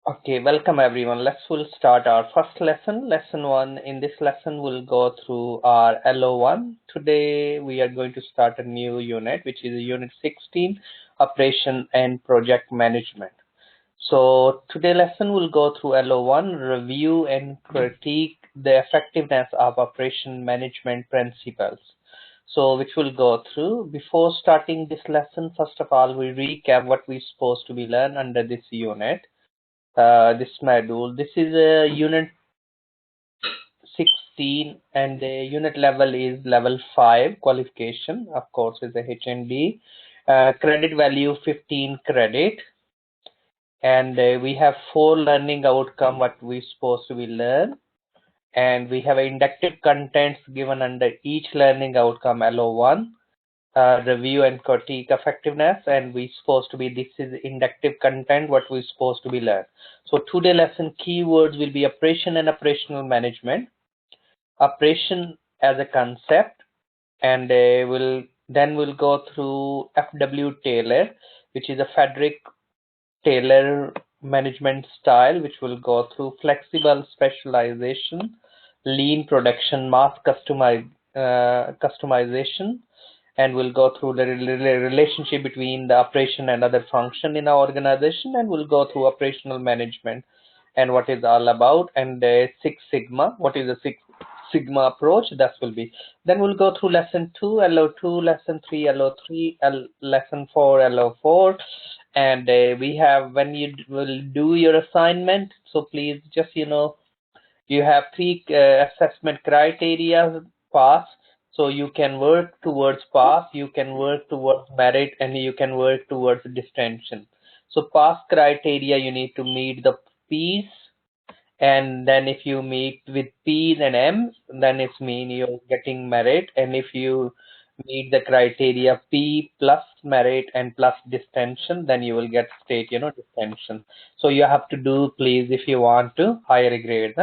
Okay, welcome everyone. We'll start our first lesson, lesson 1. In this lesson, we'll go through our LO1. Today, we are going to start a new unit, which is unit 16, Operation and Project Management. So today lesson will go through LO1, review and critique the effectiveness of operation management principles. So which we'll go through. Before starting this lesson, first of all, we recap what we're supposed to be learn under this unit. This module. This is a unit 16 and the unit level is level 5 qualification, of course, is a HND. Credit value 15 credit, and we have 4 learning outcome what we supposed to be learn, and we have inductive contents given under each learning outcome. LO1, review and critique effectiveness, and we supposed to be, this is inductive content what we supposed to be learn. So today lesson keywords will be operation and operational management, operation as a concept, and we'll go through FW Taylor, which is a Frederick Taylor management style, which will go through flexible specialization, lean production, mass customization, and we'll go through the relationship between the operation and other function in our organization, and we'll go through operational management and what is all about, and Six Sigma, what is the Six Sigma approach, that will be. Then we'll go through lesson 2, LO2, lesson 3, LO3, lesson 4, LO4, and we have, when you will do your assignment, so please just, you have 3 assessment criteria: pass, so you can work towards pass, you can work towards merit, and you can work towards distinction. So pass criteria, you need to meet the P's, and then if you meet with P's and M's, then it's mean you're getting merit, and if you meet the criteria P plus merit and plus distinction, then you will get state, distinction. So you have to do, please, if you want to higher grade,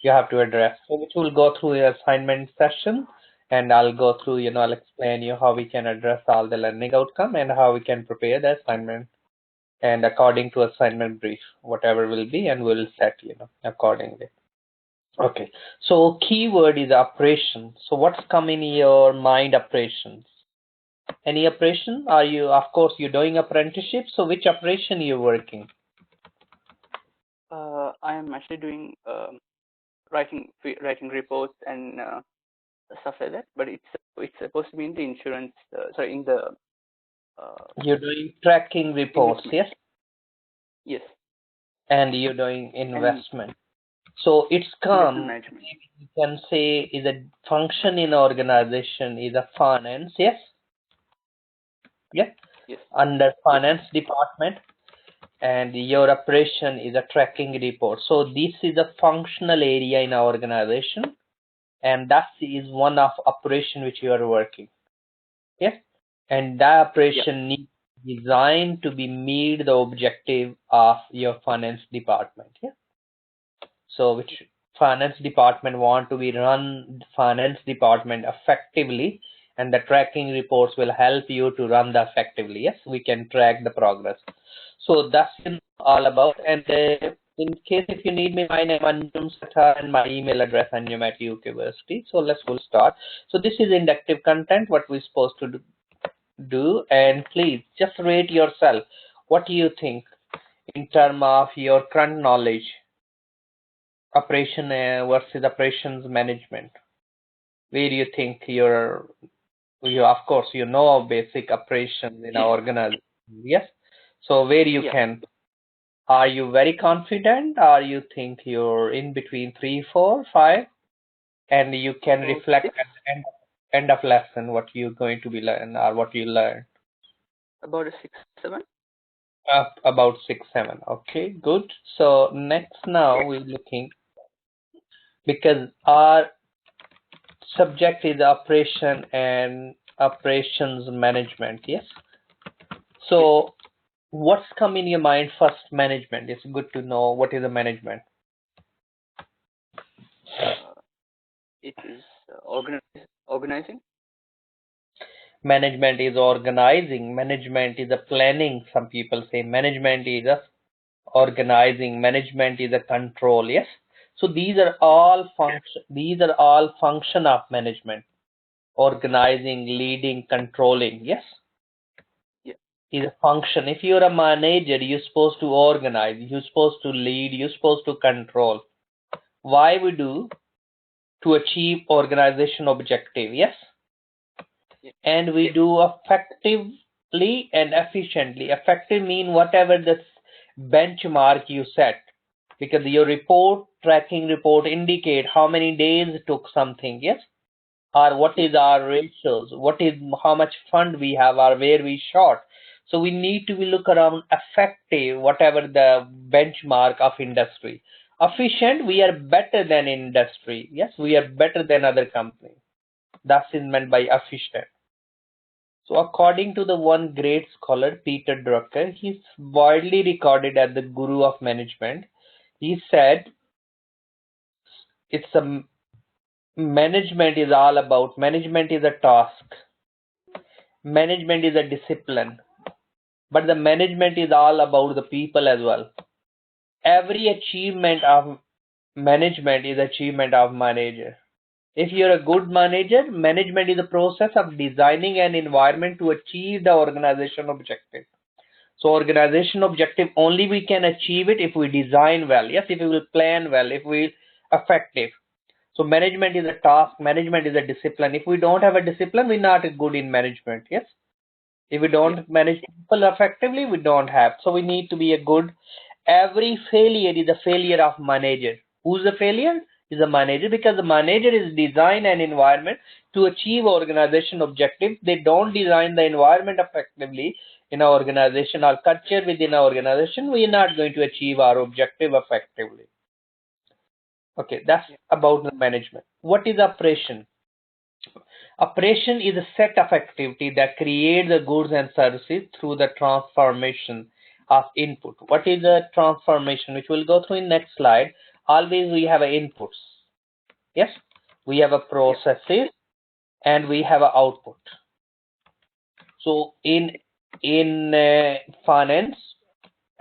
you have to address. So which will go through your assignment session, and I'll go through, I'll explain you how we can address all the learning outcome and how we can prepare the assignment, and according to assignment brief, whatever will be, and we'll set, accordingly. Okay, so keyword is operation. So what's come in your mind? Operations. Any operation? Are you, of course, you're doing apprenticeship, so which operation you're working? I am actually doing writing reports and stuff like that, but it's supposed to be in the insurance, in the you're doing tracking reports, yes? Yes. And you're doing investment. So it's come, you can say, is a function in organization, is a finance, yes? Yeah? Yes. Under finance department, and your operation is a tracking report. So this is a functional area in our organization, and that is one of operation which you are working. Yes? And that operation needs designed to be meet the objective of your finance department. Yeah. So which finance department want to be run finance department effectively, and the tracking reports will help you to run that effectively. Yes, we can track the progress. So that's all about. And in case if you need me, my name is Anjum Satha and my email address Anjum at University. So we'll start. So this is inductive content, what we're supposed to do, and please just rate yourself. What do you think in terms of your current knowledge? Operation versus operations management. Where do you think you of course you know basic operations in our organization, yes? So where you can, are you very confident, or you think you're in between 3, 4, 5, and you can reflect at the end of lesson what you're going to be learn, or what you learned? About a 6, 7. About 6, 7. Okay, good. So next now we're looking, because our subject is operation and operations management, yes? So what's come in your mind first? Management. It's good to know what is the management. It is organizing. Management is organizing. Management is a planning. Some people say management is a organizing, management is a control. Yes. So these are all function of management. Organizing, leading, controlling. Yes. Yeah. Is a function. If you're a manager, you're supposed to organize, you're supposed to lead, you're supposed to control. Why we do? To achieve organization objective. Yes. Yeah. And we do effectively and efficiently. Effective mean whatever the benchmark you set, because your tracking report indicate how many days it took something. Yes. Or what is our ratios, how much fund we have, or where we short. So we need to look around effective, whatever the benchmark of industry. Efficient, we are better than industry. Yes, we are better than other companies. That's meant by efficient. So according to the one great scholar, Peter Drucker, he's widely regarded as the guru of management. He said it's a management is all about, management is a task, management is a discipline, but the management is all about the people as well. Every achievement of management is achievement of manager. If you're a good manager, management is a process of designing an environment to achieve the organization objective. So organization objective only we can achieve it if we design well. Yes, if we will plan well, if we effective. So management is a task, management is a discipline. If we don't have a discipline, we're not good in management. Yes. If we don't manage people effectively, we don't have. So we need to be a good. Every failure is a failure of manager. Who's the failure? Is a manager, because the manager is design an environment to achieve organization objective. They don't design the environment effectively in our organization or culture within our organization. We are not going to achieve our objective effectively. Okay, that's about the management. What is operation? Operation is a set of activity that create the goods and services through the transformation of input. What is the transformation? Which we'll go through in next slide. Always we have inputs. Yes, we have a processes and we have an output. So in finance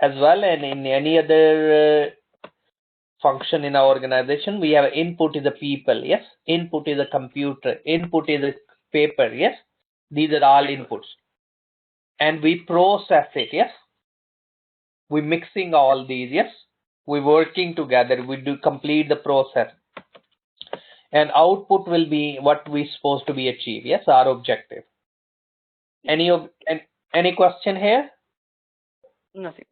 as well, and in any other function in our organization, we have input is a people. Yes, input is a computer, input is a paper. Yes, these are all inputs, and we process it. Yes, we mixing all these. Yes, we working together, we do complete the process, and output will be what we supposed to be achieved. Yes, our objective. Any question here? Nothing.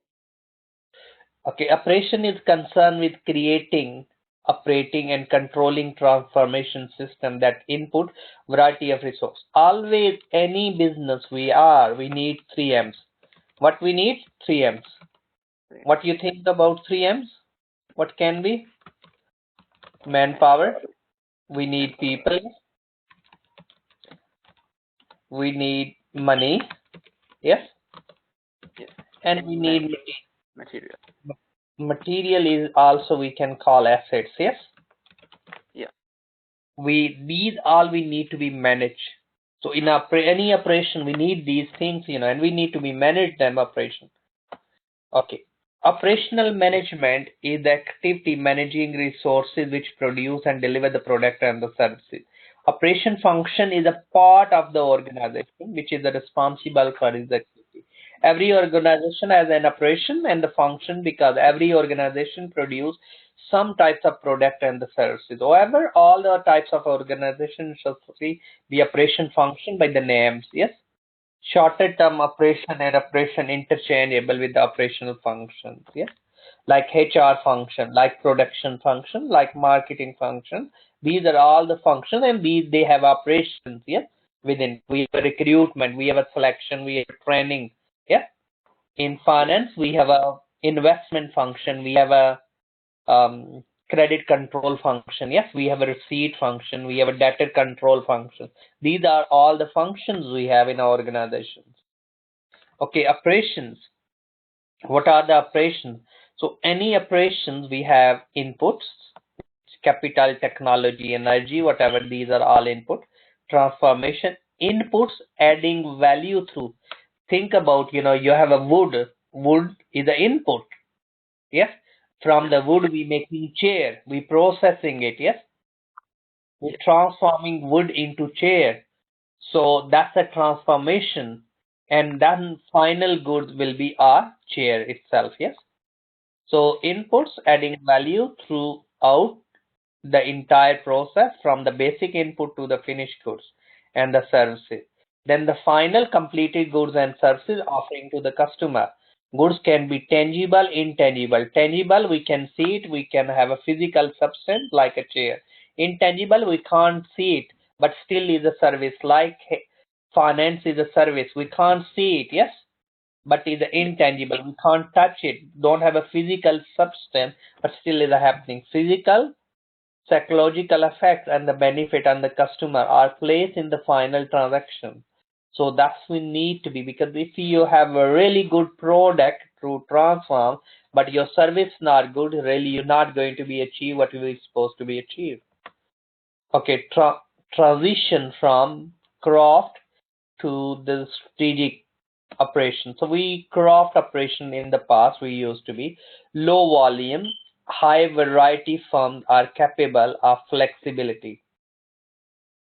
Okay, operation is concerned with creating, operating, and controlling transformation system that input variety of resource. Always, any business we need 3 M's. What we need? 3 M's. What you think about 3 M's? What can be? Manpower. We need people. We need money. Yes. And we need material. Material is also we can call assets. Yes. Yeah. These all we need to be managed. So in any operation we need these things, and we need to be managed them operation. Okay. Operational management is the activity managing resources which produce and deliver the product and the services. Operation function is a part of the organization which is responsible for its activity. Every organization has an operation and the function, because every organization produce some types of product and the services. However, all the types of organizations should see the operation function by the names. Yes. Shorter term operation and operation interchangeable with the operational functions. Yes. Like HR function, like production function, like marketing function. These are all the functions, and they have operations. Yes. Within, we have a recruitment, we have a selection, we have training. Yeah. In finance, we have a investment function, we have a credit control function. Yes, we have a receipt function, we have a debtor control function. These are all the functions we have in our organizations. Okay, operations. What are the operations? So any operations, we have inputs, capital, technology, energy, whatever, these are all input. Transformation, inputs adding value through. Think about, you have a wood is the input. Yes. From the wood we making chair. We processing it. Yes. We're transforming wood into chair. So that's a transformation. And then final goods will be our chair itself. Yes. So inputs adding value throughout the entire process from the basic input to the finished goods and the services. Then the final completed goods and services offering to the customer. Goods can be tangible, intangible. Tangible, we can see it, we can have a physical substance like a chair. Intangible, we can't see it, but still is a service like finance is a service. We can't see it, yes? But is intangible. We can't touch it. Don't have a physical substance, but still is a happening. Physical psychological effects and the benefit on the customer are placed in the final transaction. So that's we need to be, because if you have a really good product to transform, but your service not good, really you're not going to be achieve what you were supposed to be achieved. Okay, transition from craft to the strategic operation. So we craft operation in the past we used to be low volume, high variety firms are capable of flexibility,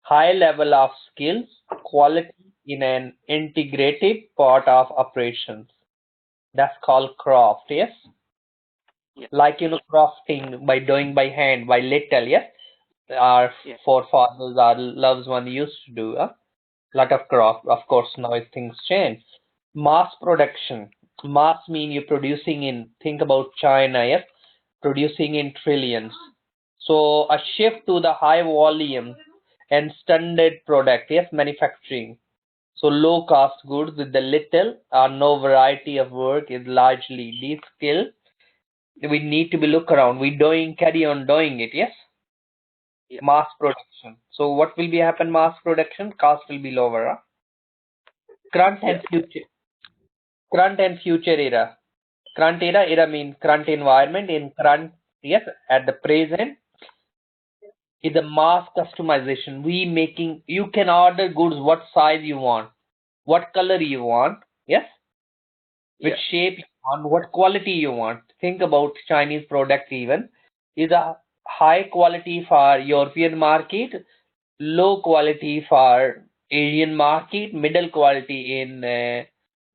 high level of skills, quality in an integrated part of operations. That's called craft, yes? Yeah. Like crafting by doing by hand, by little, yes? Our Yeah. forefathers, our loved one used to do. Lot of craft. Of course, now things change. Mass production. Mass mean you're producing in, think about China, yes? Producing in trillions. So a shift to the high volume and standard product, yes, manufacturing. So low cost goods with the little or no variety of work is largely these skills. We need to be look around. We doing carry on doing it, yes? Yeah. Mass production. So what will be happen mass production? Cost will be lower. Huh? Current and future. Current and future era. Current era means current environment. In current, yes, at the present is a mass customization. We making, you can order goods what size you want, what color you want, yes, which Yeah. shape you want, what quality you want. Think about Chinese product even is a high quality for European market, low quality for Asian market, middle quality in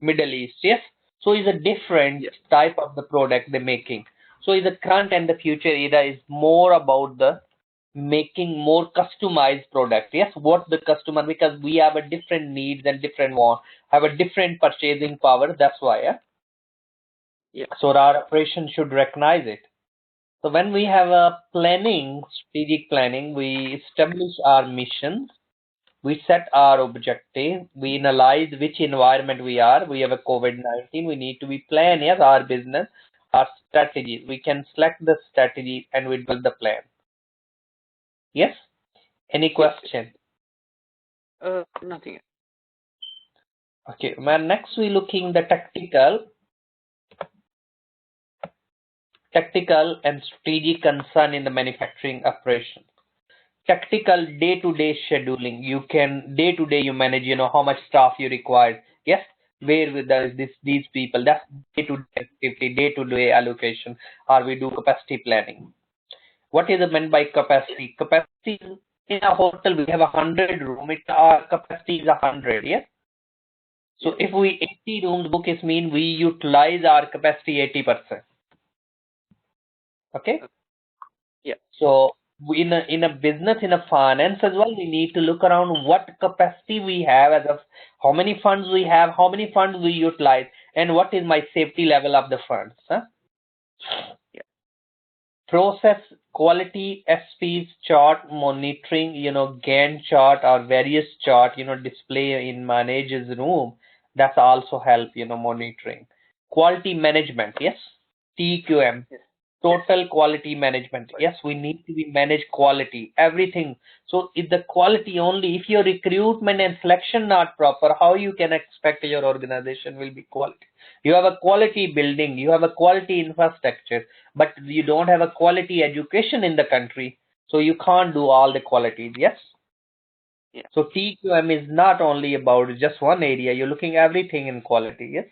Middle East. Yes, so it's a different Yeah. type of the product they're making. So is the current and the future era is more about the making more customized product. Yes, what the customer, because we have a different needs and different want, have a different purchasing power. That's why. Yeah? Yeah. So our operation should recognize it. So when we have a planning, strategic planning, we establish our missions, we set our objective, we analyze which environment we are. We have a COVID-19, we need to be plan, yes, our business, our strategies. We can select the strategy and we build the plan. Yes? Any Yes. question? Nothing. Okay, man, next we looking the tactical and strategic concern in the manufacturing operation. Tactical day-to-day scheduling. You can day-to-day you manage, how much staff you require. Yes, where with these people. That's day-to-day activity, day-to-day allocation, or we do capacity planning. What is meant by capacity? Capacity in a hotel we have 100 room. Our capacity is 100. Yes. So if we 80 rooms book is mean we utilize our capacity 80%. Okay. Yeah. So in a business, in a finance as well, we need to look around what capacity we have as of how many funds we have, how many funds we utilize, and what is my safety level of the funds. Huh? Yeah. Process quality SPs chart monitoring, Gantt chart or various chart, display in manager's room. That's also help, monitoring. Quality management, yes. TQM. Yes. Total quality management. Yes, we need to be manage quality, everything. So if the quality only, if your recruitment and selection not proper, how you can expect your organization will be quality? You have a quality building, you have a quality infrastructure, but you don't have a quality education in the country, so you can't do all the qualities. Yes. Yeah. So TQM is not only about just one area. You're looking everything in quality. Yes.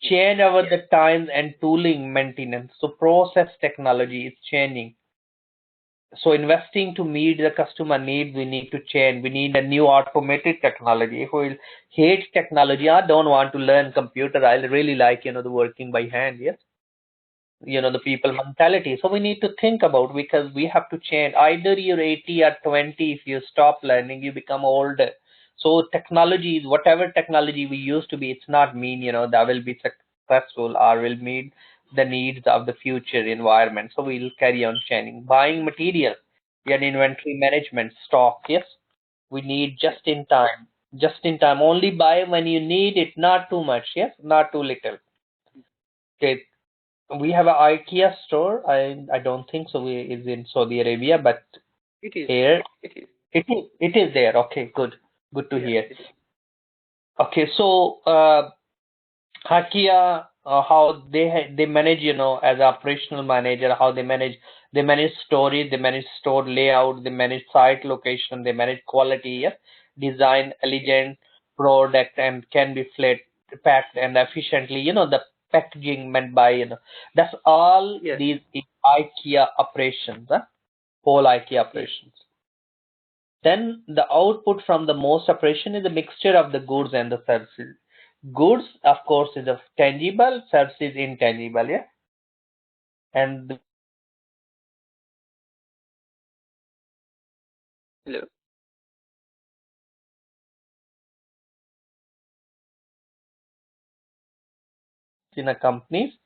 change over the times and tooling maintenance. So process technology is changing. So investing to meet the customer needs, we need to change. We need a new automated technology. If we hate technology, I don't want to learn computer. I really like, the working by hand. Yes. The people mentality. So we need to think about, because we have to change. Either you're 80 or 20. If you stop learning, you become older. So technology is whatever technology we used to be. It's not mean, that will be successful or will meet the needs of the future environment. So we'll carry on changing. Buying material, and inventory management, stock. Yes, we need just in time. Just in time. Only buy when you need it, not too much. Yes, not too little. Okay, we have an IKEA store. I don't think so. We is in Saudi Arabia, but It is. here It is. it is there. Okay, good to Yeah, hear. it is. Okay, so IKEA, how they manage, as a operational manager, how they manage storage, they manage store layout, they manage site location, they manage quality, yes, design elegant product and can be flat packed and efficiently. The packaging meant by, that's all Yes. these IKEA operations, whole IKEA Yes. operations. Then the output from the most operation is a mixture of the goods and the services. Goods, of course, is a tangible, services intangible, yeah. And Hello. in a company,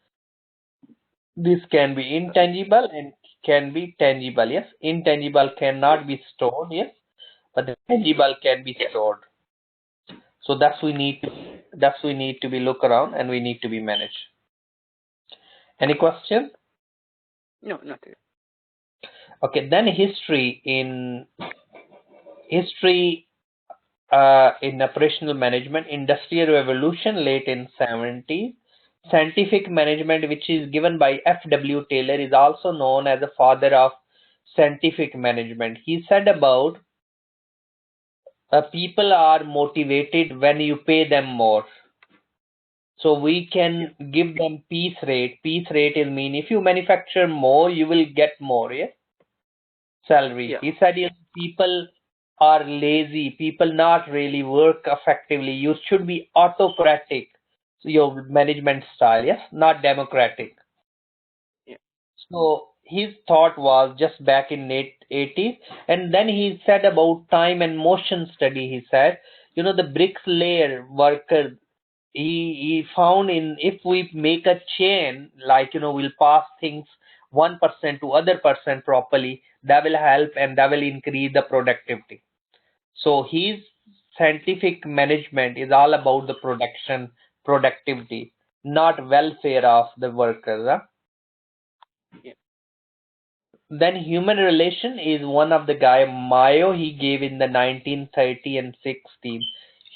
this can be Okay. intangible and can be tangible, yes. Intangible Yes. cannot be stored, yes, but the tangible can be stored. So that's we need to be look around and we need to be managed. Any question? No, not really. Okay, then history in operational management, industrial revolution late in 70s. Scientific management, which is given by F.W. Taylor, is also known as the father of scientific management. He said about people are motivated when you pay them more. So we Yeah. can give them piece rate. Piece rate is mean if you manufacture more, you will get more, yeah? Salary. Yeah. He said, people are lazy, people not really work effectively. You should be autocratic. So your management style, yes, not democratic. Yeah. So his thought was just back in 80s, and then he said about time and motion study. He said, the bricklayer worker. He found in if we make a chain, like we'll pass things one person to other person properly, that will help and that will increase the productivity. So his scientific management is all about the productivity, not welfare of the workers. Yeah. Then human relation is one of the guy Mayo he gave in the 1930 and 60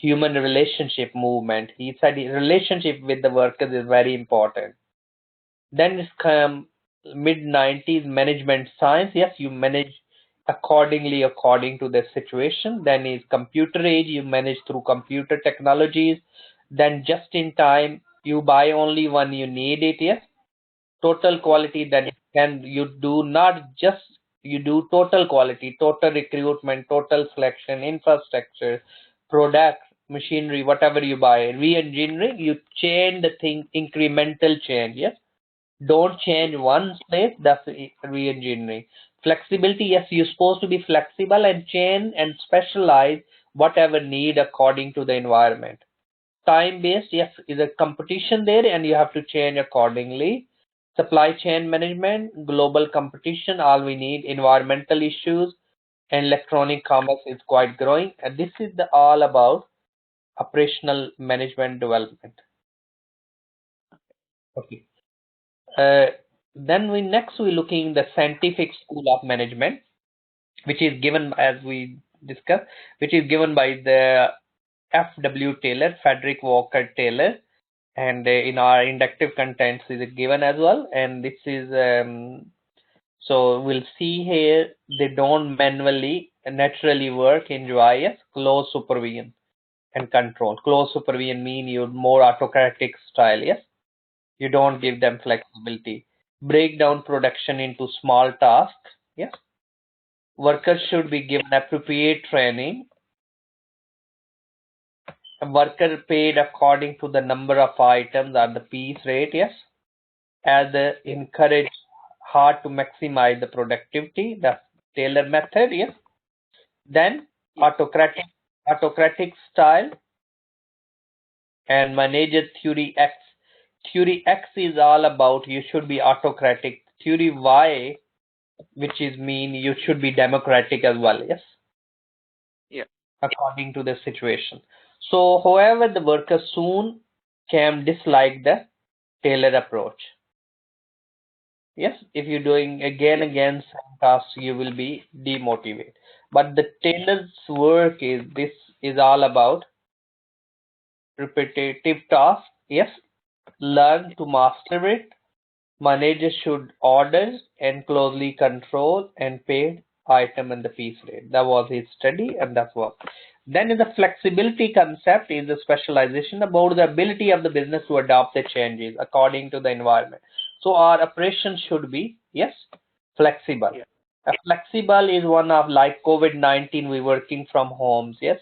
human relationship movement. He said relationship with the workers is very important. Then it's come mid 90s management science. Yes, you manage accordingly according to the situation. Then is computer age, you manage through computer technologies. Then just in time, you buy only when you need it. Yes, total quality, then can you do not just you do total quality, total recruitment, total selection, infrastructure, product, machinery, whatever you buy, re-engineering, you change the thing, incremental change. Yes, don't change one place, that's re-engineering. Flexibility, yes, you're supposed to be flexible and change and specialize whatever need according to the environment. Time based, yes, is a competition there and you have to change accordingly. Supply chain management, global competition, all we need. Environmental issues and electronic commerce is quite growing, and this is the all about operational management development. Okay. uh, then we looking the scientific school of management, which is given, as we discussed, which is given by the F.W. Taylor, Frederick Walker Taylor, and in our inductive contents is given as well. And this is so we'll see here, they don't manually naturally work, enjoy, yes, close supervision and control. Close supervision mean you more autocratic style, yes. You don't give them flexibility. Break down production into small tasks. Yes. Workers should be given appropriate training. A worker paid according to the number of items or the piece rate. Yes. As encourage hard to maximize the productivity. That's Taylor method. Yes. Then autocratic style and manager theory X. Theory X is all about you should be autocratic. Theory Y, which is mean you should be democratic as well. Yes. Yeah. According to the situation. So, however, the workers soon came dislike the Taylor approach. Yes, if you're doing again same tasks, you will be demotivated. But the Taylor's work is all about repetitive tasks. Yes, learn to master it. Managers should order and closely control and paid item and the piece rate. That was his study, and that's what. Then in the flexibility concept is the specialization about the ability of the business to adopt the changes according to the environment. So our operation should be, yes, flexible. Yeah. Flexible is one of like COVID-19, we working from homes, yes.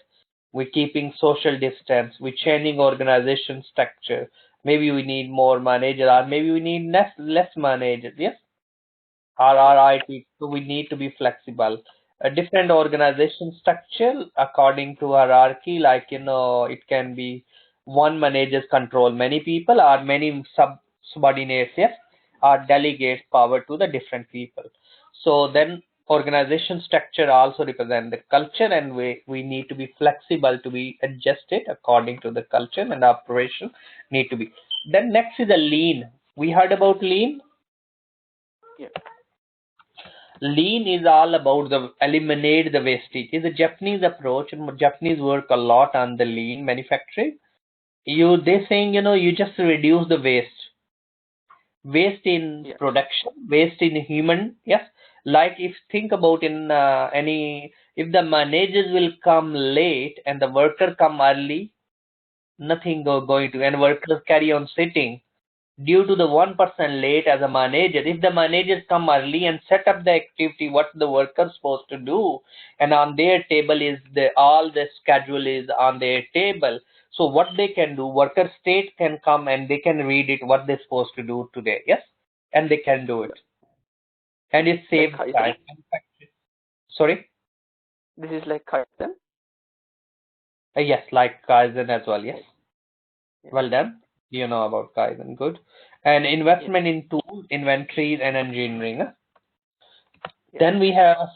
We're keeping social distance, we're changing organization structure. Maybe we need more manager or maybe we need less managers, yes. RRIT, so we need to be flexible. A different organization structure according to hierarchy, like it can be one manager's control many people or many subordinates, yes, or delegates power to the different people. So then organization structure also represent the culture, and we need to be flexible to be adjusted according to the culture, and operation need to be. Then next is a lean. We heard about lean. Yeah. Lean is all about the eliminate the wastage. It's a Japanese approach, and Japanese work a lot on the lean manufacturing. They saying you just reduce the waste in Yeah. production, waste in human. Yes, like if think about in any if the managers will come late and the worker come early, nothing going to, and workers carry on sitting due to the one person late as a manager. If the managers come early and set up the activity what the workers supposed to do, and on their table is all the schedule is on their table, so what they can do, worker state can come and they can read it what they're supposed to do today. Yes, and they can do it, and it Like saves Kaizen. time. Sorry. This is like Kaizen. Yes, like Kaizen as well. Yes. Yeah. Well done. You know about Kaizen. Good. And Yeah. investment in tools, inventories, and engineering. Yeah. Then we have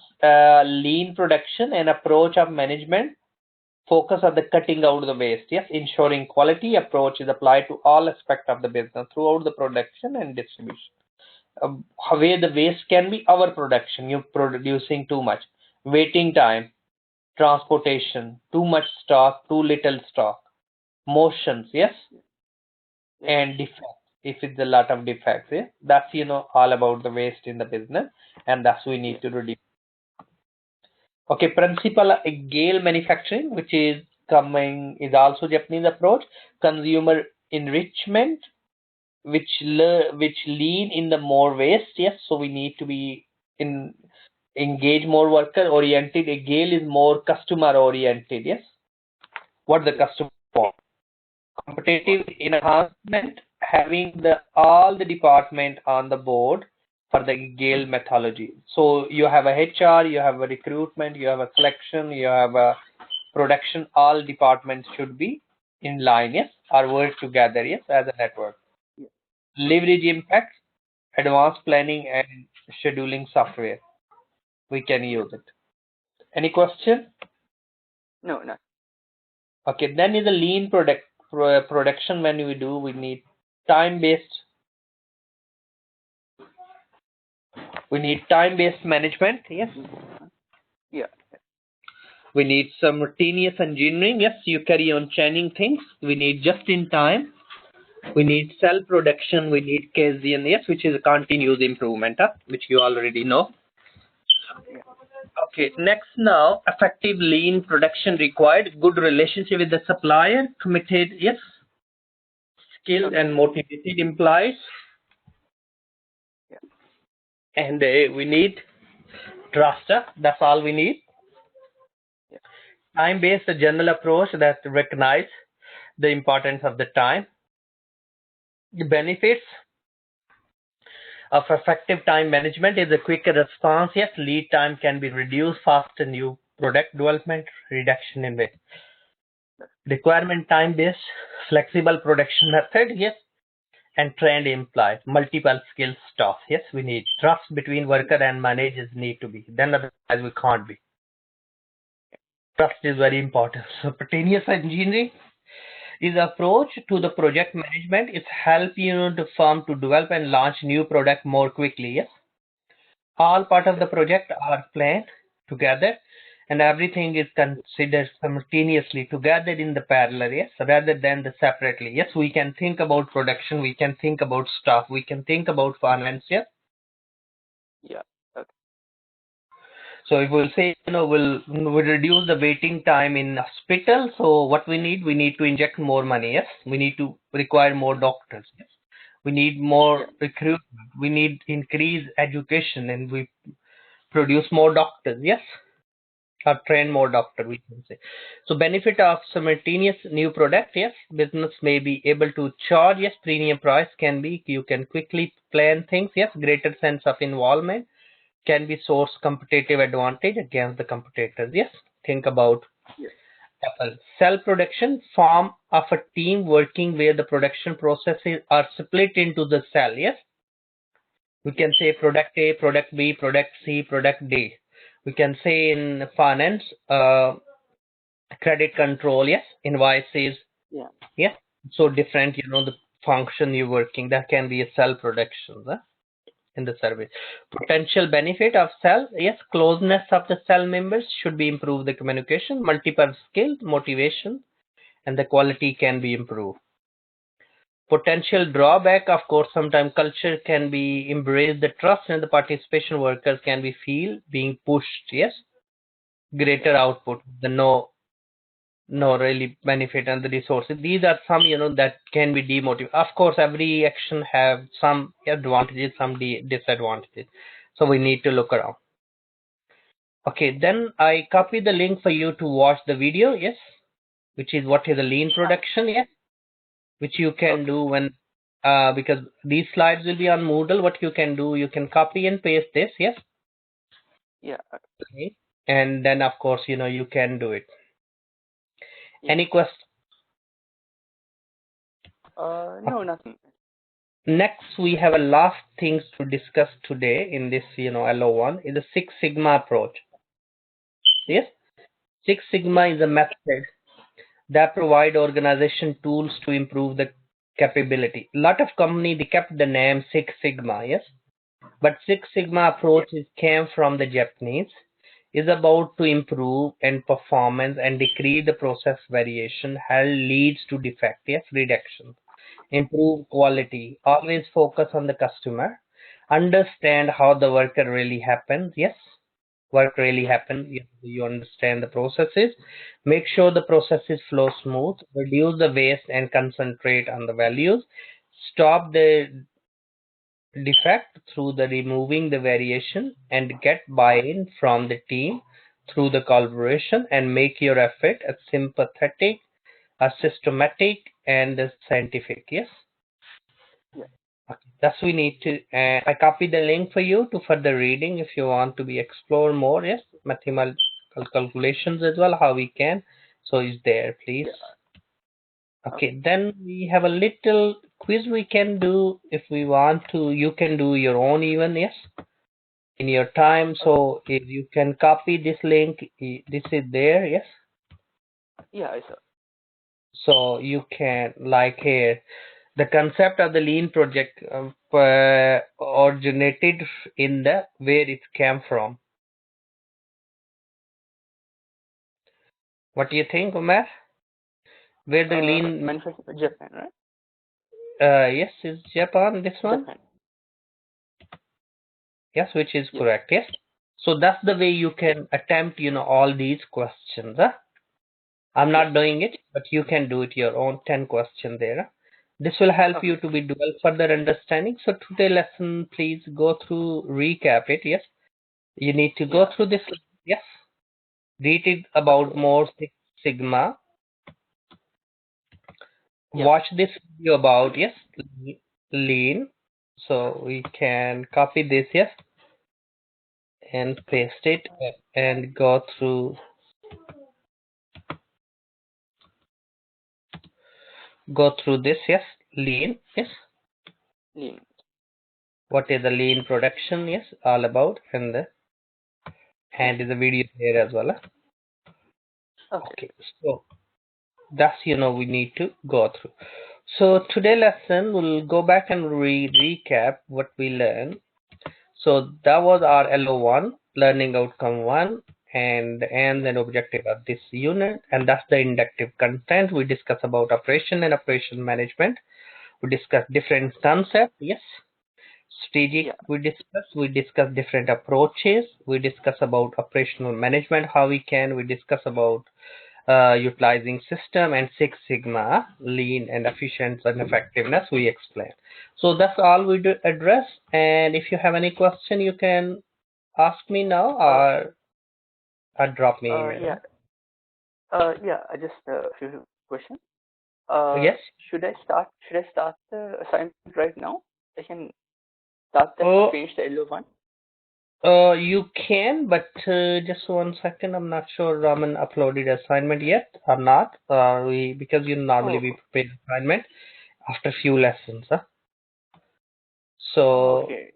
lean production and approach of management. Focus on the cutting out the waste. Yes, ensuring quality approach is applied to all aspects of the business throughout the production and distribution. Where the waste can be our production, you're producing too much. Waiting time, transportation, too much stock, too little stock. Motions, yes, Yeah. and defects. If it's a lot of defects, yeah, that's all about the waste in the business, and that's we need Yeah. to reduce. Okay, principal Gale manufacturing, which is coming, is also Japanese approach. Consumer enrichment, which lean in the more waste. Yes, so we need to be in engage more worker oriented. Gale is more customer oriented. Yes, what the Yeah. customer want. Competitive enhancement, having the all the department on the board for the Gale methodology. So you have a HR, you have a recruitment, you have a selection, you have a production. All departments should be in line, yes, or work together, yes, as a network. Yeah. Leverage impact, advanced planning and scheduling software. We can Yeah. use it. Any question? No, no. Okay, then is the lean production. When we need time based. We need time-based management. Yes. Yeah. We need simultaneous engineering. Yes, you carry on changing things. We need just in time. We need cell production. We need Kaizen. Yes, which is a continuous improvement, which you already know. Yeah. Okay, next now, effective lean production required. Good relationship with the supplier. Committed, yes. skilled and motivated employees. Yeah. And we need trust. That's all we need. Yeah. Time-based general approach that recognize the importance of the time. The benefits of effective time management is a quicker response. Yes, lead time can be reduced, faster new product development, reduction in waste. Requirement time-based, flexible production method. Yes, and trained employees, multiple skill staff. Yes, we need trust between worker and managers need to be. Then otherwise we can't be. Trust is very important. So spontaneous engineering is approach to the project management. It's help the firm to develop and launch new product more quickly. Yes, all part of the project are planned together, and everything is considered simultaneously together in the parallel. Yes, rather than the separately. Yes, we can think about production, we can think about staff, we can think about finance. Yes. Yeah. Okay. So if we'll say, we'll reduce the waiting time in hospital. So what we need to inject more money. Yes, we need to require more doctors. Yes, we need more recruitment. We need increase education, and we produce more doctors. Yes, or train more doctor, we can say. So benefit of simultaneous new product. Yes, business may be able to charge. Yes, premium price can be. You can quickly plan things. Yes, greater sense of involvement can be source competitive advantage against the competitors. Yes, think about Apple. Cell production form of a team working where the production processes are split into the cell. Yes, we can say product A, product B, product C, product D. We can say in finance, credit control. Yes, invoices. Yeah. Yes, so different. The function you're working, that can be a cell production. In the service. Potential benefit of cell. Yes, closeness of the cell members should be improved the communication, multiple skills, motivation, and the quality can be improved. Potential drawback, of course, sometimes culture can be embraced, the trust and the participation workers can be feel being pushed. Yes, greater output, the no really benefit and the resources. These are some that can be demotivated. Of course, every action have some advantages, some disadvantages. So we need to look around. Okay, then I copy the link for you to watch the video. Yes, which is what is a lean production. Yes, which you can do when because these slides will be on Moodle. What you can do, you can copy and paste this. Yes. Yeah. Okay. And then of course you can do it. Yeah. Any question? No, nothing. Next, we have a last things to discuss today in this LO1 is the Six Sigma approach. Yes, Six Sigma is a method that provide organization tools to improve the capability. A lot of company they kept the name Six Sigma. Yes, but Six Sigma approach came from the Japanese. Is about to improve and performance and decrease the process variation, hell leads to defect. Yes, reduction. Improve quality, always focus on the customer, understand how the worker really happens. Yes, work really happens. You understand the processes, make sure the processes flow smooth, reduce the waste and concentrate on the values, stop the defect through the removing the variation, and get buy-in from the team through the collaboration, and make your effort as sympathetic, as systematic, and as scientific. Yes. Yeah. Okay. Thus we need to. I copy the link for you to further reading if you want to be explore more. Yes, mathematical calculations as well. How we can. So is there, please. Yeah. Okay. Then we have a little quiz we can do if we want to. You can do your own even. Yes, in your time. So if you can copy this link, this is there. Yes. Yeah, I saw. So you can like here. The concept of the lean project originated in the where it came from. What do you think, Umar? Where the lean? Manufacturing Japan, right? Yes, is Japan this one? Japan. Yes, which is correct. Yes. So that's the way you can attempt, all these questions. I'm not doing it, but you can do it your own 10 question there. This will help Okay. you to be develop further understanding. So today lesson, please go through, recap it. Yes, you need to go Yeah. through this. Yes, read it about Okay. more Six Sigma. Yeah. Watch this video about, yes, lean. So we can copy this, yes, and paste it and go through this, yes, lean, yes. Lean. What is the lean production, yes, all about, and Yeah. is a video here as well. Okay. Okay, so that's we need to go through. So today lesson we'll go back and recap what we learned. So that was our LO1, learning outcome 1, and then objective of this unit, and that's the inductive content. We discuss about operation and operation management. We discuss different concepts, yes. Strategic, Yeah. we discuss different approaches. We discuss about operational management, how we discuss about utilizing system and Six Sigma, lean and efficient and effectiveness we explain. So that's all we do address. And if you have any question, you can ask me now Uh. or drop me Yeah. email. Yeah. I just few questions. Yes. Should I start? Should I start the assignment right now? I can start that to Oh, finish the LO1. you can, but just 1 second. I'm not sure Raman uploaded assignment yet or not. Because you normally Oh. we prepare assignment after few lessons. Huh? Oh. So Okay.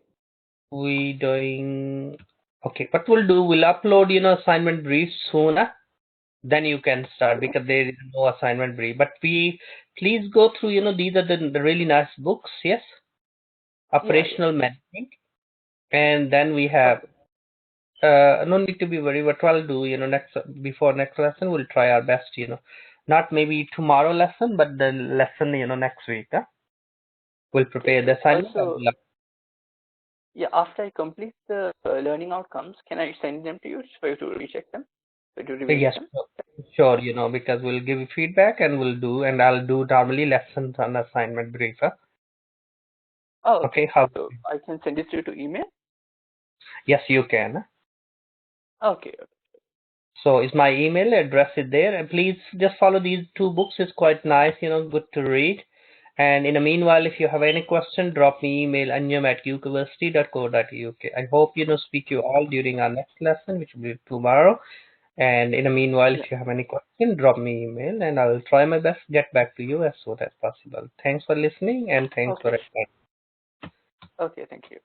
we doing okay. What we'll do, we'll upload assignment brief sooner. Then you can start Okay. because there is no assignment brief. But we please go through. These are the really nice books. Yes, Yeah. Yeah. operational management, and then we have. Okay. No need to be worried. What I'll do, next before next lesson, we'll try our best. Not maybe tomorrow lesson, but the lesson next week. Huh? We'll Okay. prepare the assignment. And Also, yeah, after I complete the learning outcomes, can I send them to you for you to recheck them, for you to review yes, them? sure. Because we'll give you feedback and and I'll do normally lessons on assignment brief. Huh? Oh, okay. Okay, how? So I can send it to you to email. Yes, you can. Okay. So is my email address is there, and please just follow these two books. It's quite nice, good to read. And in the meanwhile, if you have any question, drop me email anjum@university.co.uk. I hope speak you all during our next lesson, which will be tomorrow. And in the meanwhile, Yeah. if you have any question, drop me email, and I will try my best to get back to you as soon as possible. Thanks for listening, and thanks for Okay. attending. Okay. Thank you.